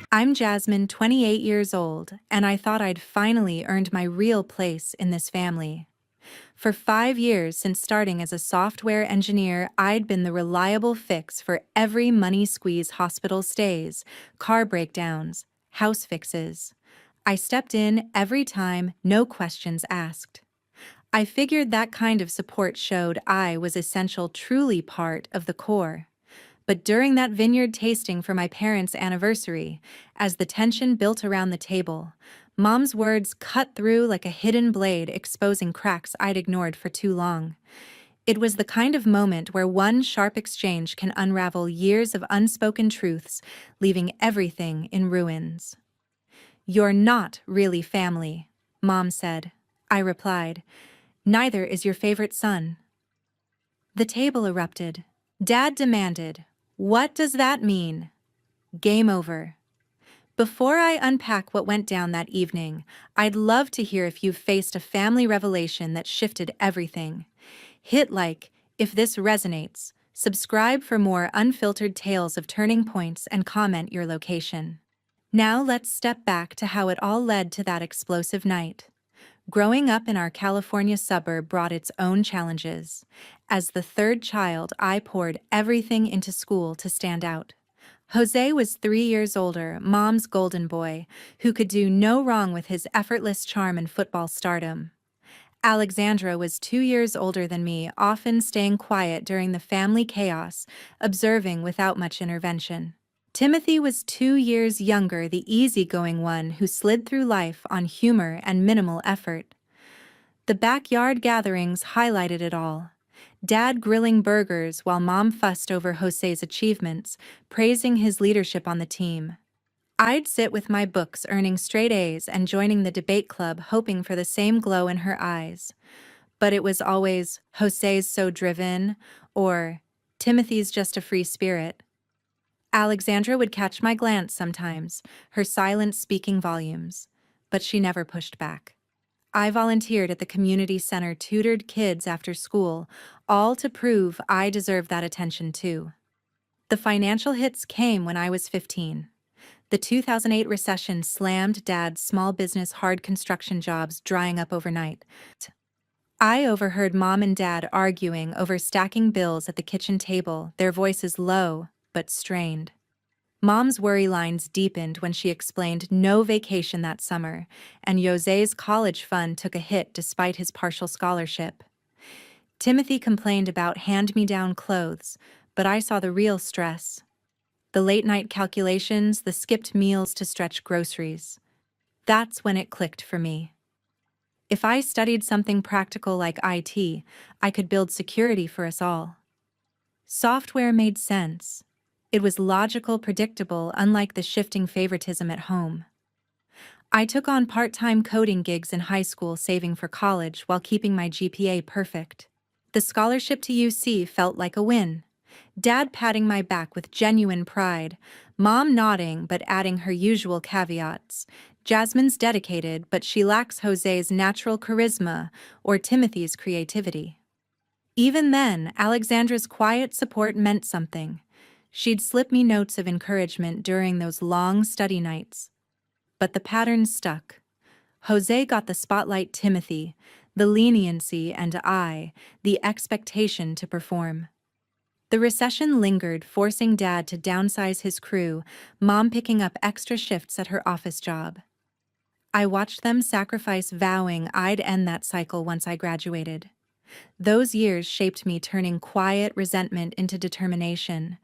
I'm Jasmine, 28 years old, and I thought I'd finally earned my real place in this family. For 5 years since starting as a software engineer, I'd been the reliable fix for every money squeeze hospital stays, car breakdowns, house fixes. I stepped in every time, no questions asked. I figured that kind of support showed I was essential, truly part of the core. But during that vineyard tasting for my parents' anniversary, as the tension built around the table, Mom's words cut through like a hidden blade, exposing cracks I'd ignored for too long. It was the kind of moment where one sharp exchange can unravel years of unspoken truths, leaving everything in ruins. "You're not really family," Mom said. I replied, "Neither is your favorite son." The table erupted. Dad demanded, "What does that mean?" Game over. Before I unpack what went down that evening, I'd love to hear if you've faced a family revelation that shifted everything. Hit like if this resonates, subscribe for more unfiltered tales of turning points, and comment your location. Now let's step back to how it all led to that explosive night. Growing up in our California suburb brought its own challenges. As the third child, I poured everything into school to stand out. Jose was 3 years older, Mom's golden boy, who could do no wrong with his effortless charm and football stardom. Alexandra was 2 years older than me, often staying quiet during the family chaos, observing without much intervention. Timothy was 2 years younger, the easygoing one who slid through life on humor and minimal effort. The backyard gatherings highlighted it all. Dad grilling burgers while Mom fussed over Jose's achievements, praising his leadership on the team. I'd sit with my books, earning straight A's, and joining the debate club, hoping for the same glow in her eyes. But it was always, "Jose's so driven," or "Timothy's just a free spirit." Alexandra would catch my glance sometimes, her silence speaking volumes, but she never pushed back. I volunteered at the community center, tutored kids after school, all to prove I deserved that attention too. The financial hits came when I was 15. The 2008 recession slammed Dad's small business, hard construction jobs drying up overnight. I overheard Mom and Dad arguing over stacking bills at the kitchen table, their voices low but strained. Mom's worry lines deepened when she explained no vacation that summer, and Jose's college fund took a hit despite his partial scholarship. Timothy complained about hand-me-down clothes, but I saw the real stress. The late-night calculations, the skipped meals to stretch groceries. That's when it clicked for me. If I studied something practical like IT, I could build security for us all. Software made sense. It was logical, predictable, unlike the shifting favoritism at home. I took on part-time coding gigs in high school, saving for college while keeping my GPA perfect. The scholarship to UC felt like a win. Dad patting my back with genuine pride, Mom nodding but adding her usual caveats. Jasmine's dedicated, but she lacks Jose's natural charisma or Timothy's creativity. Even then, Alexandra's quiet support meant something. She'd slip me notes of encouragement during those long study nights. But the pattern stuck. Jose got the spotlight, Timothy, the leniency, and I, the expectation to perform. The recession lingered, forcing Dad to downsize his crew, Mom picking up extra shifts at her office job. I watched them sacrifice, vowing I'd end that cycle once I graduated. Those years shaped me, turning quiet resentment into determination.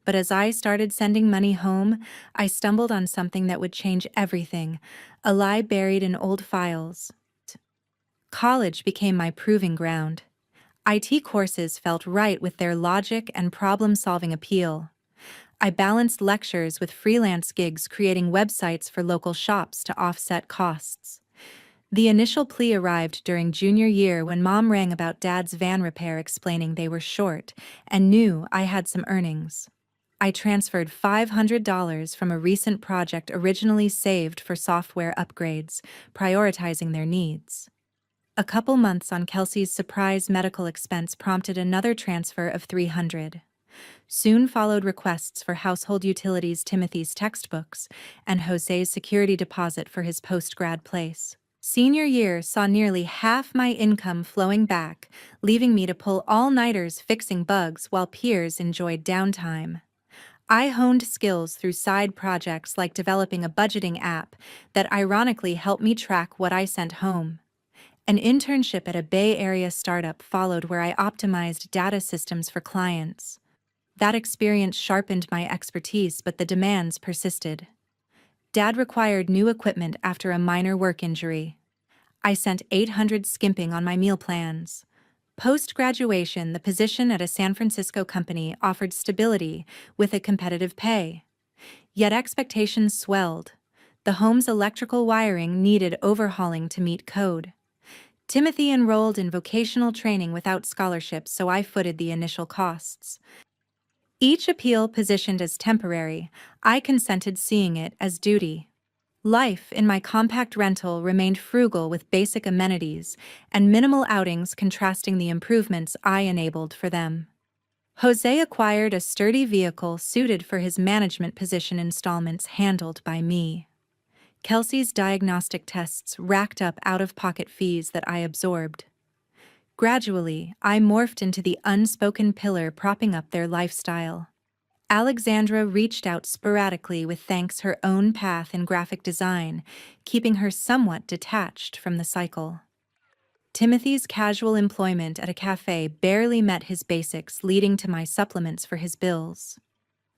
But as I started sending money home, I stumbled on something that would change everything, a lie buried in old files. College became my proving ground. IT courses felt right with their logic and problem-solving appeal. I balanced lectures with freelance gigs, creating websites for local shops to offset costs. The initial plea arrived during junior year when Mom rang about Dad's van repair, explaining they were short, and knew I had some earnings. I transferred $500 from a recent project originally saved for software upgrades, prioritizing their needs. A couple months on, Kelsey's surprise medical expense prompted another transfer of $300. Soon followed requests for household utilities, Timothy's textbooks, and Jose's security deposit for his post-grad place. Senior year saw nearly half my income flowing back, leaving me to pull all-nighters fixing bugs while peers enjoyed downtime. I honed skills through side projects like developing a budgeting app that ironically helped me track what I sent home. An internship at a Bay Area startup followed where I optimized data systems for clients. That experience sharpened my expertise, but the demands persisted. Dad required new equipment after a minor work injury. I sent 800 skimping on my meal plans. Post-graduation, the position at a San Francisco company offered stability with a competitive pay. Yet expectations swelled. The home's electrical wiring needed overhauling to meet code. Timothy enrolled in vocational training without scholarships, so I footed the initial costs. Each appeal positioned as temporary, I consented seeing it as duty. Life in my compact rental remained frugal with basic amenities and minimal outings contrasting the improvements I enabled for them. Jose acquired a sturdy vehicle suited for his management position, installments handled by me. Kelsey's diagnostic tests racked up out-of-pocket fees that I absorbed. Gradually, I morphed into the unspoken pillar propping up their lifestyle. Alexandra reached out sporadically with thanks her own path in graphic design, keeping her somewhat detached from the cycle. Timothy's casual employment at a cafe barely met his basics, leading to my supplements for his bills.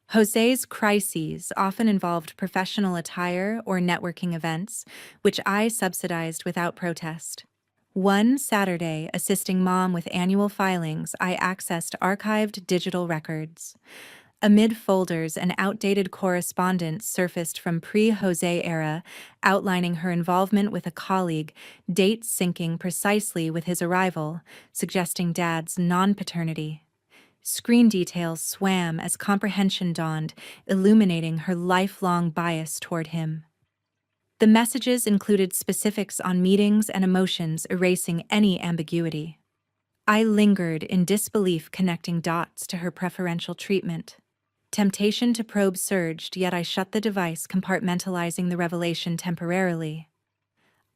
Jose's crises often involved professional attire or networking events, which I subsidized without protest. One Saturday, assisting Mom with annual filings, I accessed archived digital records. Amid folders and outdated correspondence surfaced from pre-Jose era, outlining her involvement with a colleague, dates syncing precisely with his arrival, suggesting Dad's non-paternity. Screen details swam as comprehension dawned, illuminating her lifelong bias toward him. The messages included specifics on meetings and emotions, erasing any ambiguity. I lingered in disbelief, connecting dots to her preferential treatment. Temptation to probe surged, yet I shut the device, compartmentalizing the revelation temporarily.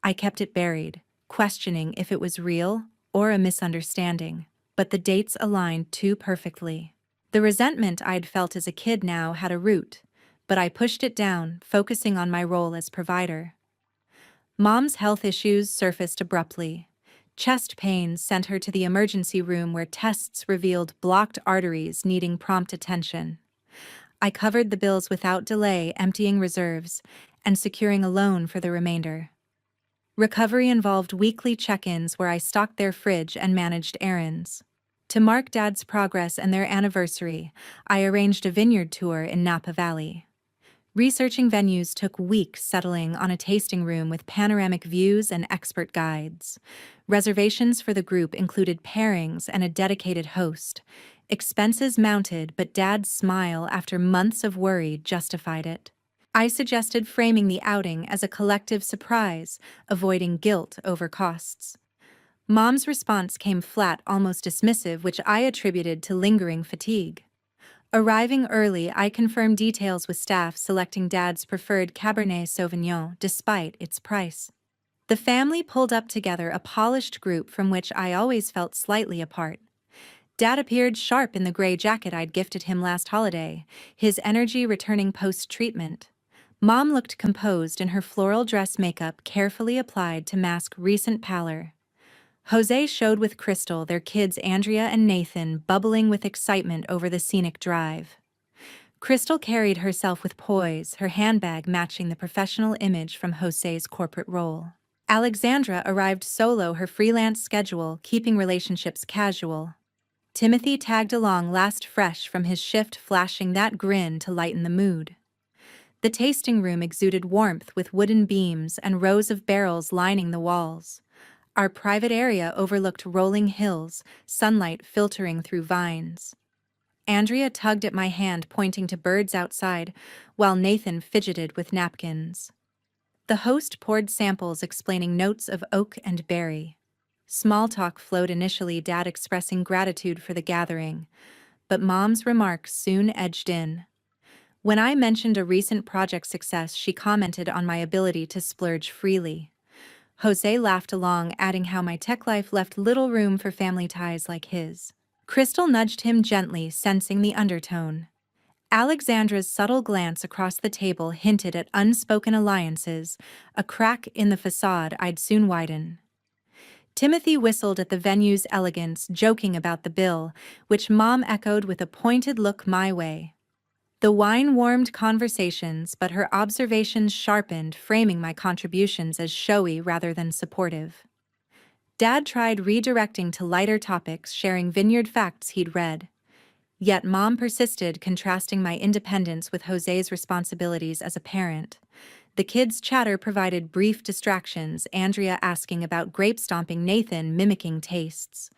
I kept it buried, questioning if it was real or a misunderstanding, but the dates aligned too perfectly. The resentment I'd felt as a kid now had a root, but I pushed it down, focusing on my role as provider. Mom's health issues surfaced abruptly. Chest pains sent her to the emergency room where tests revealed blocked arteries needing prompt attention. I covered the bills without delay, emptying reserves and securing a loan for the remainder. Recovery involved weekly check-ins where I stocked their fridge and managed errands. To mark Dad's progress and their anniversary, I arranged a vineyard tour in Napa Valley. Researching venues took weeks, settling on a tasting room with panoramic views and expert guides. Reservations for the group included pairings and a dedicated host. Expenses mounted, but Dad's smile after months of worry justified it. I suggested framing the outing as a collective surprise, avoiding guilt over costs. Mom's response came flat, almost dismissive, which I attributed to lingering fatigue. Arriving early, I confirmed details with staff, selecting Dad's preferred Cabernet Sauvignon despite its price. The family pulled up together, a polished group from which I always felt slightly apart. Dad appeared sharp in the gray jacket I'd gifted him last holiday, his energy returning post-treatment. Mom looked composed in her floral dress, makeup carefully applied to mask recent pallor. Jose showed with Crystal, their kids Andrea and Nathan, bubbling with excitement over the scenic drive. Crystal carried herself with poise, her handbag matching the professional image from Jose's corporate role. Alexandra arrived solo, her freelance schedule keeping relationships casual. Timothy tagged along, last fresh from his shift, flashing that grin to lighten the mood. The tasting room exuded warmth with wooden beams and rows of barrels lining the walls. Our private area overlooked rolling hills, sunlight filtering through vines. Andrea tugged at my hand, pointing to birds outside, while Nathan fidgeted with napkins. The host poured samples, explaining notes of oak and berry. Small talk flowed initially, Dad expressing gratitude for the gathering, but Mom's remarks soon edged in. When I mentioned a recent project success, she commented on my ability to splurge freely. Jose laughed along, adding how my tech life left little room for family ties like his. Crystal nudged him gently, sensing the undertone. Alexandra's subtle glance across the table hinted at unspoken alliances, a crack in the facade I'd soon widen. Timothy whistled at the venue's elegance, joking about the bill, which Mom echoed with a pointed look my way. The wine warmed conversations, but her observations sharpened, framing my contributions as showy rather than supportive. Dad tried redirecting to lighter topics, sharing vineyard facts he'd read. Yet Mom persisted, contrasting my independence with Jose's responsibilities as a parent. The kids' chatter provided brief distractions, Andrea asking about grape stomping, Nathan mimicking tastes.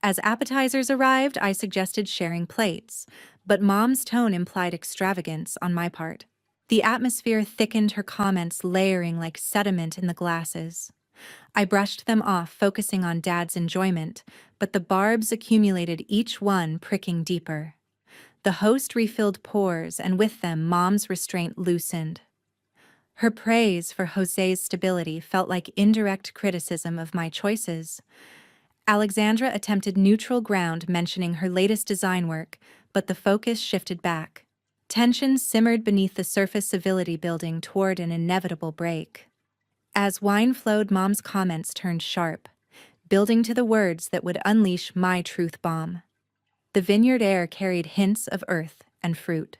As appetizers arrived, I suggested sharing plates, but Mom's tone implied extravagance on my part. The atmosphere thickened, her comments layering like sediment in the glasses. I brushed them off, focusing on Dad's enjoyment, but the barbs accumulated, each one pricking deeper. The host refilled pours, and with them Mom's restraint loosened. Her praise for Jose's stability felt like indirect criticism of my choices. Alexandra attempted neutral ground, mentioning her latest design work, but the focus shifted back. Tension simmered beneath the surface, civility building toward an inevitable break. As wine flowed, Mom's comments turned sharp, building to the words that would unleash my truth bomb. The vineyard air carried hints of earth and fruit.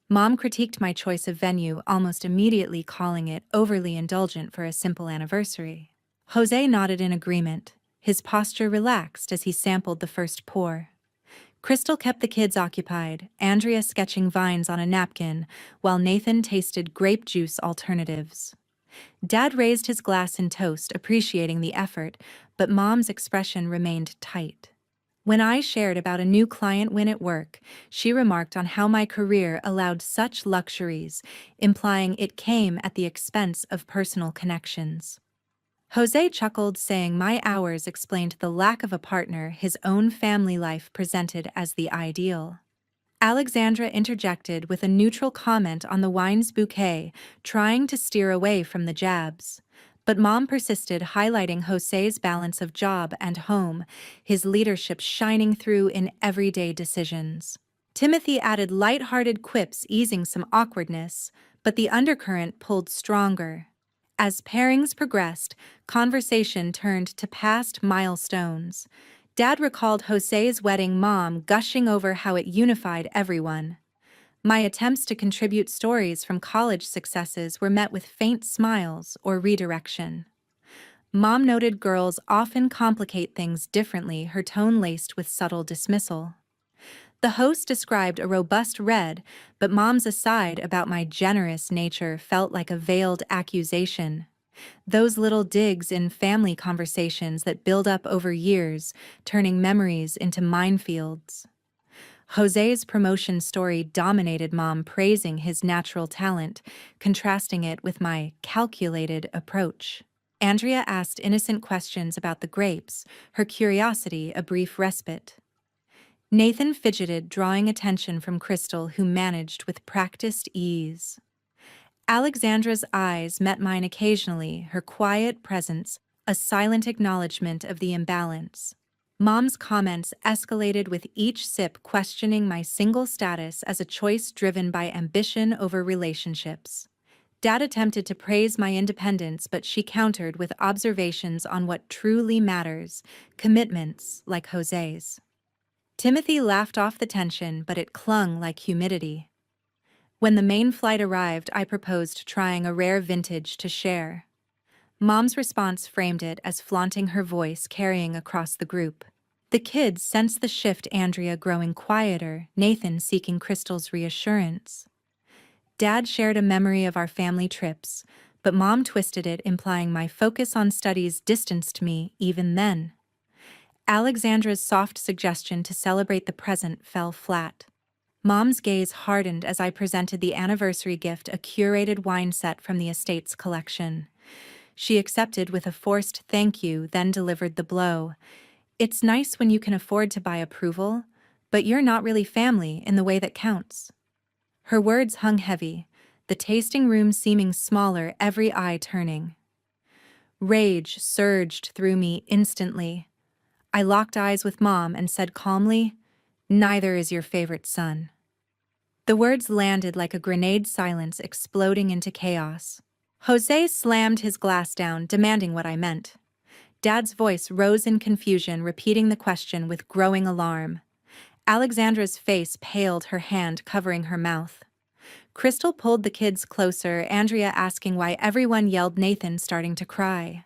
Mom critiqued my choice of venue, almost immediately calling it overly indulgent for a simple anniversary. Jose nodded in agreement, his posture relaxed as he sampled the first pour. Crystal kept the kids occupied, Andrea sketching vines on a napkin, while Nathan tasted grape juice alternatives. Dad raised his glass in toast, appreciating the effort, but Mom's expression remained tight. When I shared about a new client win at work, she remarked on how my career allowed such luxuries, implying it came at the expense of personal connections. Jose chuckled, saying my hours explained the lack of a partner his own family life presented as the ideal. Alexandra interjected with a neutral comment on the wine's bouquet, trying to steer away from the jabs. But Mom persisted, highlighting Jose's balance of job and home, his leadership shining through in everyday decisions. Timothy added light-hearted quips, easing some awkwardness, but the undercurrent pulled stronger. As pairings progressed, conversation turned to past milestones. Dad recalled Jose's wedding, Mom gushing over how it unified everyone. My attempts to contribute stories from college successes were met with faint smiles or redirection. Mom noted girls often complicate things differently, her tone laced with subtle dismissal. The host described a robust red, but Mom's aside about my generous nature felt like a veiled accusation. Those little digs in family conversations that build up over years, turning memories into minefields. Jose's promotion story dominated, Mom praising his natural talent, contrasting it with my calculated approach. Andrea asked innocent questions about the grapes, her curiosity a brief respite. Nathan fidgeted, drawing attention from Crystal, who managed with practiced ease. Alexandra's eyes met mine occasionally, her quiet presence a silent acknowledgement of the imbalance. Mom's comments escalated with each sip, questioning my single status as a choice driven by ambition over relationships. Dad attempted to praise my independence, but she countered with observations on what truly matters, commitments like Jose's. Timothy laughed off the tension, but it clung like humidity. When the main flight arrived, I proposed trying a rare vintage to share. Mom's response framed it as flaunting her voice carrying across the group. The kids sensed the shift, Andrea growing quieter, Nathan seeking Crystal's reassurance. Dad shared a memory of our family trips, but Mom twisted it, implying my focus on studies distanced me even then. Alexandra's soft suggestion to celebrate the present fell flat. Mom's gaze hardened as I presented the anniversary gift, a curated wine set from the estate's collection. She accepted with a forced thank you, then delivered the blow. It's nice when you can afford to buy approval, But you're not really family in the way that counts. Her words hung heavy, the tasting room seeming smaller, every eye turning. Rage surged through me instantly. I locked eyes with Mom and said calmly, "Neither is your favorite son." The words landed like a grenade, silence exploding into chaos. Jose slammed his glass down, demanding what I meant. Dad's voice rose in confusion, repeating the question with growing alarm. Alexandra's face paled, her hand covering her mouth. Crystal pulled the kids closer, Andrea asking why everyone yelled, Nathan starting to cry.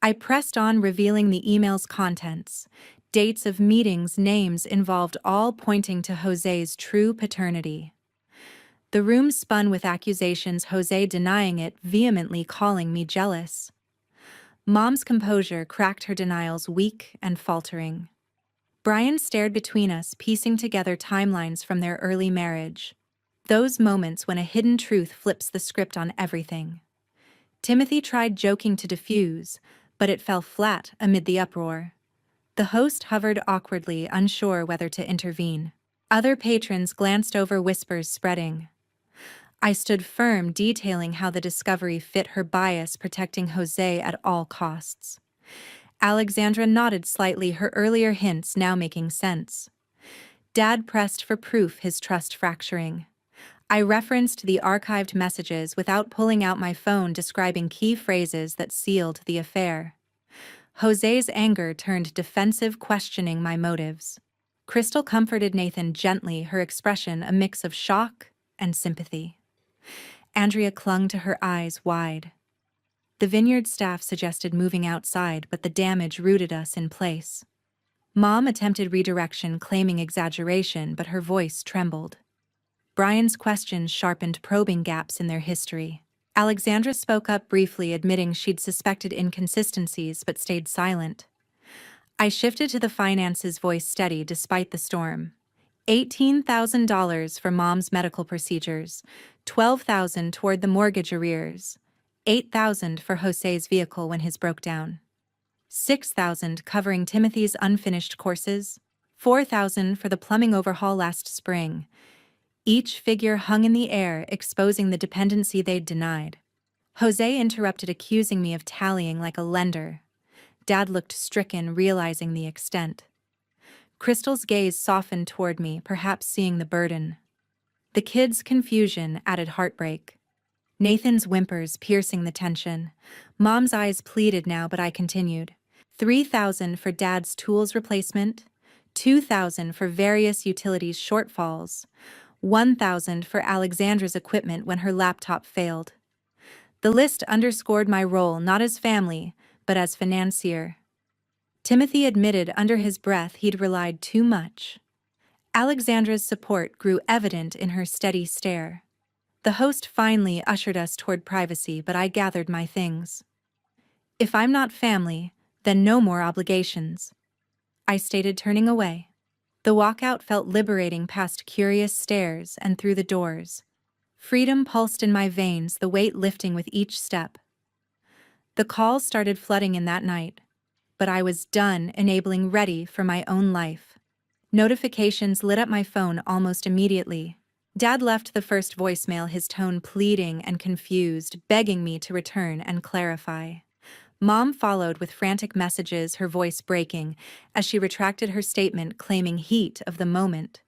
I pressed on, revealing the email's contents. Dates of meetings, names involved, all pointing to Jose's true paternity. The room spun with accusations, Jose denying it, vehemently calling me jealous. Mom's composure cracked, her denials weak and faltering. Brian stared between us, piecing together timelines from their early marriage. Those moments when a hidden truth flips the script on everything. Timothy tried joking to diffuse, but it fell flat amid the uproar. The host hovered awkwardly, unsure whether to intervene. Other patrons glanced over, whispers spreading. I stood firm, detailing how the discovery fit her bias, protecting Jose at all costs. Alexandra nodded slightly, her earlier hints now making sense. Dad pressed for proof, his trust fracturing. I referenced the archived messages without pulling out my phone, describing key phrases that sealed the affair. Jose's anger turned defensive, questioning my motives. Crystal comforted Nathan gently, her expression a mix of shock and sympathy. Andrea clung to her, eyes wide. The vineyard staff suggested moving outside, but the damage rooted us in place. Mom attempted redirection, claiming exaggeration, but her voice trembled. Brian's questions sharpened, probing gaps in their history. Alexandra spoke up briefly, admitting she'd suspected inconsistencies but stayed silent. I shifted to the finances, voice steady despite the storm. $18,000 for Mom's medical procedures, $12,000 toward the mortgage arrears, $8,000 for Jose's vehicle when his broke down, $6,000 covering Timothy's unfinished courses, $4,000 for the plumbing overhaul last spring. Each figure hung in the air, exposing the dependency they'd denied. Jose interrupted, accusing me of tallying like a lender. Dad looked stricken, realizing the extent. Crystal's gaze softened toward me, perhaps seeing the burden. The kids' confusion added heartbreak. Nathan's whimpers piercing the tension. Mom's eyes pleaded now, but I continued. $3,000 for Dad's tools replacement, $2,000 for various utilities shortfalls, $1,000 for Alexandra's equipment when her laptop failed. The list underscored my role not as family, but as financier. Timothy admitted under his breath he'd relied too much. Alexandra's support grew evident in her steady stare. The host finally ushered us toward privacy, but I gathered my things. If I'm not family, then no more obligations, I stated, turning away. The walkout felt liberating, past curious stares and through the doors. Freedom pulsed in my veins, the weight lifting with each step. The calls started flooding in that night, but I was done enabling, ready for my own life. Notifications lit up my phone almost immediately. Dad left the first voicemail, his tone pleading and confused, begging me to return and clarify. Mom followed with frantic messages, her voice breaking as she retracted her statement, claiming heat of the moment.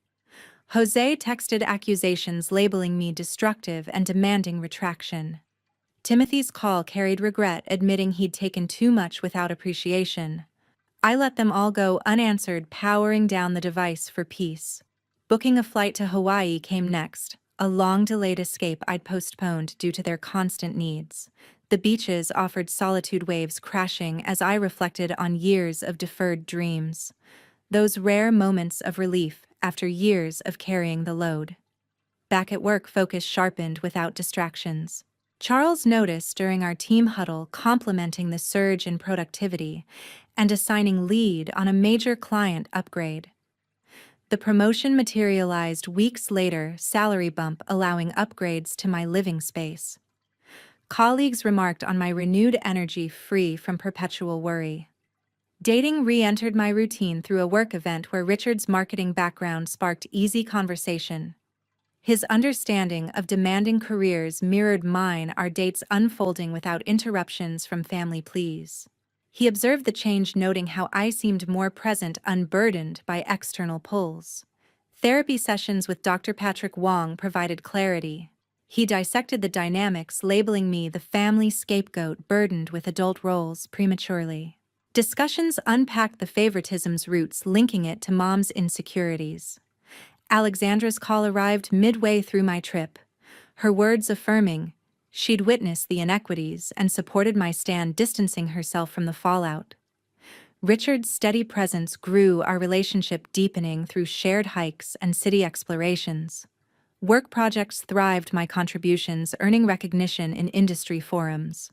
Jose texted accusations, labeling me destructive and demanding retraction. Timothy's call carried regret, admitting he'd taken too much without appreciation. I let them all go unanswered, powering down the device for peace. Booking a flight to Hawaii came next, a long-delayed escape I'd postponed due to their constant needs. The beaches offered solitude, waves crashing as I reflected on years of deferred dreams. Those rare moments of relief after years of carrying the load. Back at work, focus sharpened without distractions. Charles noticed during our team huddle, complimenting the surge in productivity and assigning lead on a major client upgrade. The promotion materialized weeks later, salary bump allowing upgrades to my living space. Colleagues remarked on my renewed energy, free from perpetual worry. Dating re-entered my routine through a work event where Richard's marketing background sparked easy conversation. His understanding of demanding careers mirrored mine, our dates unfolding without interruptions from family pleas. He observed the change, noting how I seemed more present, unburdened by external pulls. Therapy sessions with Dr. Patrick Wong provided clarity. He dissected the dynamics, labeling me the family scapegoat burdened with adult roles prematurely. Discussions unpacked the favoritism's roots, linking it to mom's insecurities. Alexandra's call arrived midway through my trip, her words affirming she'd witnessed the inequities and supported my stand, distancing herself from the fallout. Richard's steady presence grew, our relationship deepening through shared hikes and city explorations. Work projects thrived, my contributions earning recognition in industry forums.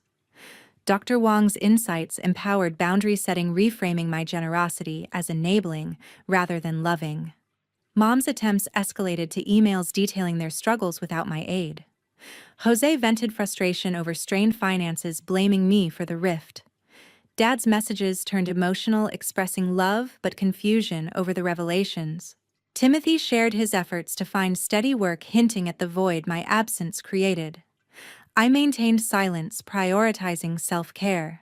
Dr. Wong's insights empowered boundary setting, reframing my generosity as enabling rather than loving. Mom's attempts escalated to emails detailing their struggles without my aid. Jose vented frustration over strained finances, blaming me for the rift. Dad's messages turned emotional, expressing love but confusion over the revelations. Timothy shared his efforts to find steady work, hinting at the void my absence created. I maintained silence, prioritizing self-care.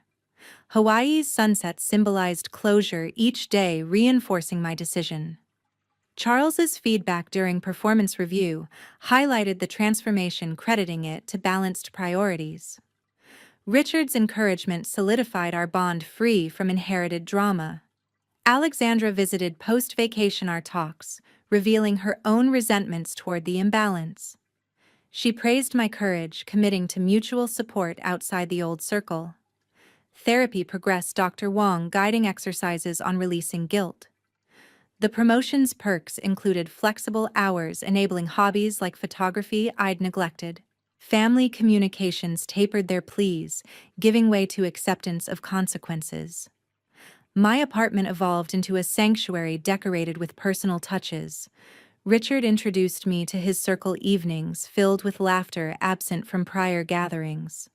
Hawaii's sunsets symbolized closure, each day reinforcing my decision. Charles's feedback during performance review highlighted the transformation, crediting it to balanced priorities. Richard's encouragement solidified our bond, free from inherited drama. Alexandra visited post-vacation our talks, revealing her own resentments toward the imbalance. She praised my courage, committing to mutual support outside the old circle. Therapy progressed, Dr. Wong guiding exercises on releasing guilt. The promotion's perks included flexible hours, enabling hobbies like photography I'd neglected. Family communications tapered their pleas, giving way to acceptance of consequences. My apartment evolved into a sanctuary decorated with personal touches. Richard introduced me to his circle evenings, filled with laughter absent from prior gatherings.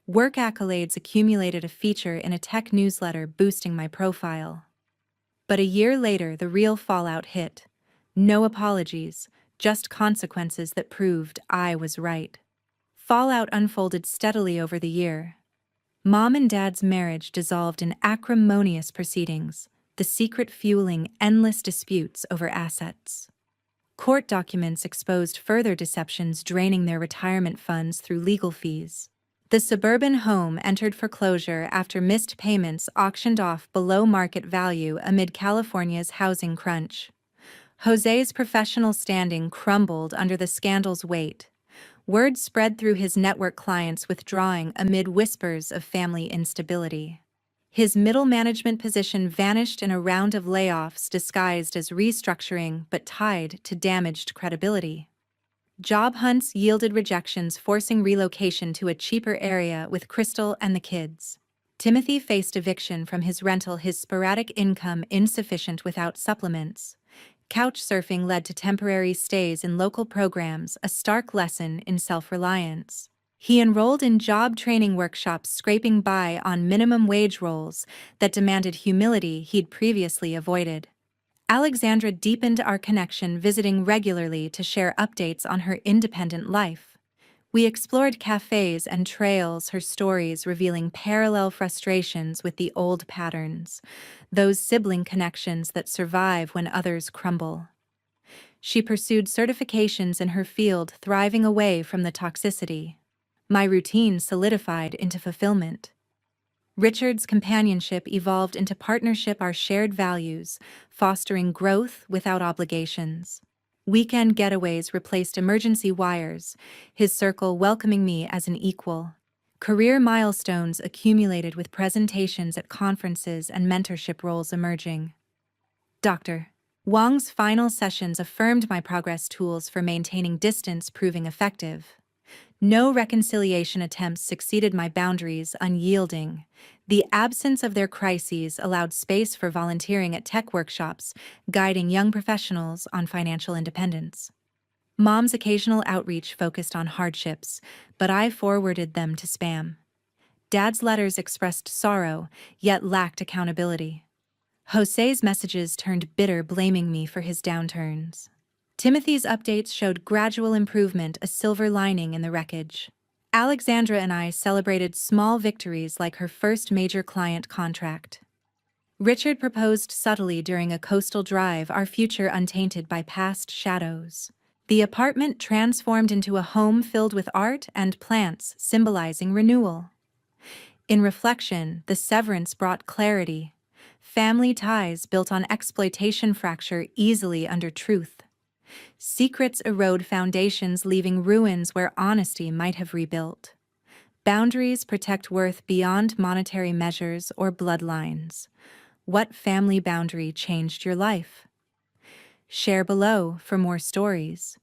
Work accolades accumulated, a feature in a tech newsletter boosting my profile. But a year later, the real fallout hit. No apologies, just consequences that proved I was right. Fallout unfolded steadily over the year. Mom and Dad's marriage dissolved in acrimonious proceedings, the secret fueling endless disputes over assets. Court documents exposed further deceptions, draining their retirement funds through legal fees. The suburban home entered foreclosure after missed payments auctioned off below market value amid California's housing crunch. Jose's professional standing crumbled under the scandal's weight. Word spread through his network, clients withdrawing amid whispers of family instability. His middle management position vanished in a round of layoffs disguised as restructuring but tied to damaged credibility. Job hunts yielded rejections, forcing relocation to a cheaper area with Crystal and the kids. Timothy faced eviction from his rental, his sporadic income insufficient without supplements. Couch surfing led to temporary stays in local programs, a stark lesson in self-reliance. He enrolled in job training workshops, scraping by on minimum wage roles that demanded humility he'd previously avoided. Alexandra deepened our connection, visiting regularly to share updates on her independent life. We explored cafes and trails, her stories revealing parallel frustrations with the old patterns, those sibling connections that survive when others crumble. She pursued certifications in her field, thriving away from the toxicity. My routine solidified into fulfillment. Richard's companionship evolved into partnership, our shared values, fostering growth without obligations. Weekend getaways replaced emergency wires, his circle welcoming me as an equal. Career milestones accumulated with presentations at conferences and mentorship roles emerging. Dr. Wong's final sessions affirmed my progress, tools for maintaining distance proving effective. No reconciliation attempts succeeded, my boundaries unyielding. The absence of their crises allowed space for volunteering at tech workshops, guiding young professionals on financial independence. Mom's occasional outreach focused on hardships, but I forwarded them to spam. Dad's letters expressed sorrow, yet lacked accountability. Jose's messages turned bitter, blaming me for his downturns. Timothy's updates showed gradual improvement, a silver lining in the wreckage. Alexandra and I celebrated small victories like her first major client contract. Richard proposed subtly during a coastal drive, our future untainted by past shadows. The apartment transformed into a home filled with art and plants, symbolizing renewal. In reflection, the severance brought clarity. Family ties built on exploitation fracture easily under truth. Secrets erode foundations, leaving ruins where honesty might have rebuilt. Boundaries protect worth beyond monetary measures or bloodlines. What family boundary changed your life? Share below for more stories.